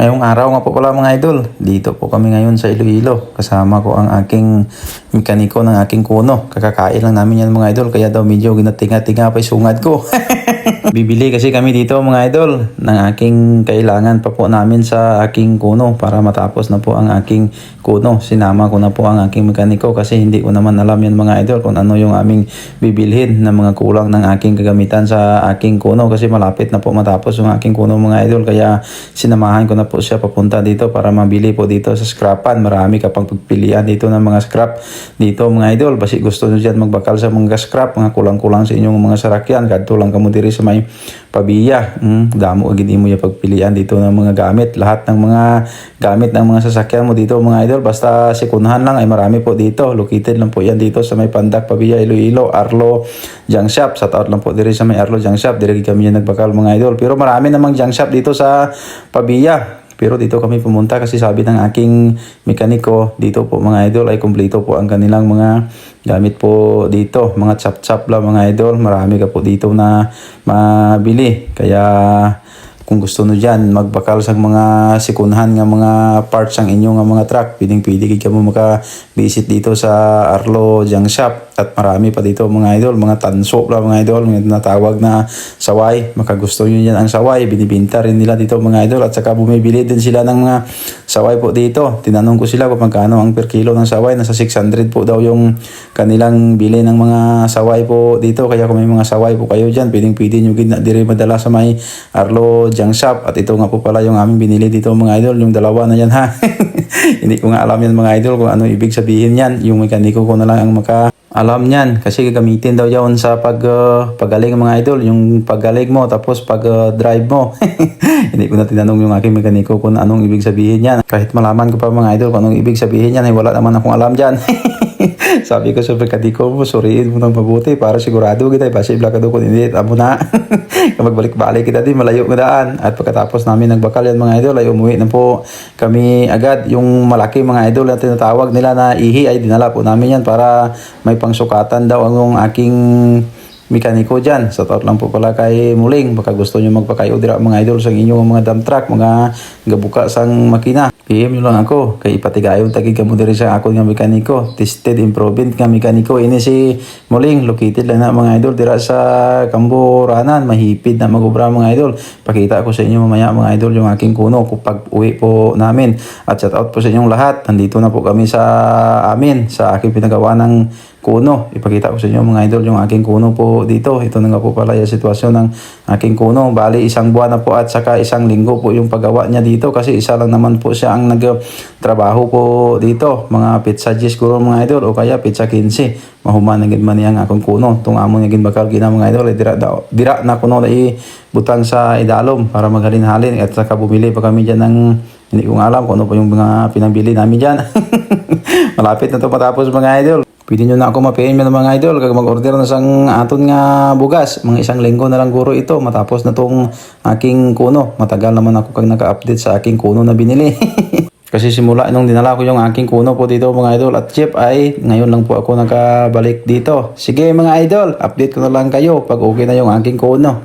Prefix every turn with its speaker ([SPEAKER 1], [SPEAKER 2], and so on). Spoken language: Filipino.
[SPEAKER 1] Ngayong araw nga po pala mga idol, dito po kami ngayon sa Iloilo. Kasama ko ang aking mekaniko ng aking kuno. Kakakain lang namin yan mga idol, kaya daw medyo ginatinga-tinga pa yung sungad ko. Bibili kasi kami dito mga idol ng aking kailangan pa po namin sa aking kuno para matapos na po ang aking kuno. Sinama ko na po ang aking mekaniko kasi hindi ko naman alam yan mga idol kung ano yung aming bibilhin na mga kulang ng aking kagamitan sa aking kuno kasi malapit na po matapos yung aking kuno mga idol. Kaya sinamahan ko na po siya papunta dito para mabili po dito sa scrapan. Marami kapag pagpilian dito ng mga scrap dito mga idol. Basi gusto nyo dyan magbakal sa mga scrap, mga kulang-kulang sa inyong mga sarakyan. Kadto lang kamo diri sa may pabiya. Damo agad mo yung pagpilian dito ng mga gamit. Lahat ng mga gamit ng mga sasakyan mo dito mga idol. Basta sikunhan lang ay marami po dito. Located lang po yan dito sa may Pandak, Pabiya, Iloilo, Arlo, Junk Shop. Sa taot lang po diri sa may Arlo, Junk Shop. Diri kami yung nagbakal mga idol. Pero marami namang junk shop dito sa Pabiya. Pero dito kami pumunta kasi sabi ng aking mekaniko, dito po mga idol ay kumpleto po ang kanilang mga gamit po dito. Mga chop-chop lang mga idol. Marami ka po dito na mabili. Kaya kung gusto nyo dyan, magbakal sa mga sikunhan nga mga parts ang inyong mga truck, pwedeng-pwede kayo mo maka-visit dito sa Arlo Junk Shop. At marami pa dito mga idol, mga tanso lang mga idol, mga natawag na saway. Makagusto nyo dyan ang saway, binibinta rin nila dito mga idol. At saka bumibili din sila ng mga saway po dito. Tinanong ko sila kung magkano ang per kilo ng saway. Nasa 600 po daw yung kanilang bili ng mga saway po dito. Kaya kung may mga saway po kayo dyan, pwedeng-pwede nyo diri madala sa may Arlo Junk Shop. At ito nga po pala yung aming binili dito mga idol, yung dalawa na yan ha. Hindi ko nga alam yan mga idol kung ano ibig sabihin yan. Yung mekaniko ko na lang ang alam niyan kasi gagamitin daw yan sa pagaling mga idol, yung pagaling mo tapos pag drive mo. Hindi ko na tinanong yung aking mekaniko kung anong ibig sabihin yan. Kahit malaman ko pa mga idol kung anong ibig sabihin yan, ay wala naman akong alam dyan. Sabi ko sa mekaniko mo, suriin mo ng mabuti para sigurado kita, posible ka doon kung hindi, amo na. Kapag balik-balik kita din, malayo na daan. At pagkatapos namin nagbakal yan mga idol, ay umuwi na po kami agad. Yung malaki mga idol na tinatawag nila na ihi ay dinala po namin yan para may pangsukatan daw ang aking mekaniko dyan. Sa taot lang po pala kay Muling. Baka gusto nyo magpakayo dira mga idol sa inyong mga dump truck, mga gabuka sang makina. PM nyo lang ako. Kay ipatigayon tagig ka mo diri sa ako nga mekaniko. Tested, improvement nga mekaniko. Ini si Muling. Located lang na mga idol dira sa Kamburanan. Mahipid na magubra mga idol. Pakita ko sa inyo mamaya mga idol yung aking kuno kapag uwi po namin. At shout out po sa inyong lahat. Nandito na po kami sa amin. Sa aking pinagawa ng kuno. Ipakita ko sa inyo mga idol yung aking kuno po dito. Ito na nga po pala yung sitwasyon ng aking kuno. Bali isang buwan na po at saka isang linggo po yung paggawa niya dito kasi isa lang naman po siya ang nagtrabaho po dito. Mga pizza G siguro mga idol o kaya pizza 15. Mahuman na gid man yang akong kuno. Tung amo nga gid bakal gina mga idol. Dira na kuno na ibutang sa idalom para maghalin-halin at saka bumili pa kami diyan ng hindi ko alam kung ano pa yung mga pinabili namin diyan. Malapit na to matapos mga idol. Pwede nyo na ako ma-PM ng mga idol kag mag-order na sang aton nga bugas. Mga isang linggo na lang guro ito matapos na tong aking kuno. Matagal naman ako kag naka-update sa aking kuno na binili. Kasi simula nung dinala ko yung aking kuno po dito mga idol at chip ay ngayon lang po ako nakabalik dito. Sige mga idol, update ko na lang kayo pag okay na yung aking kuno.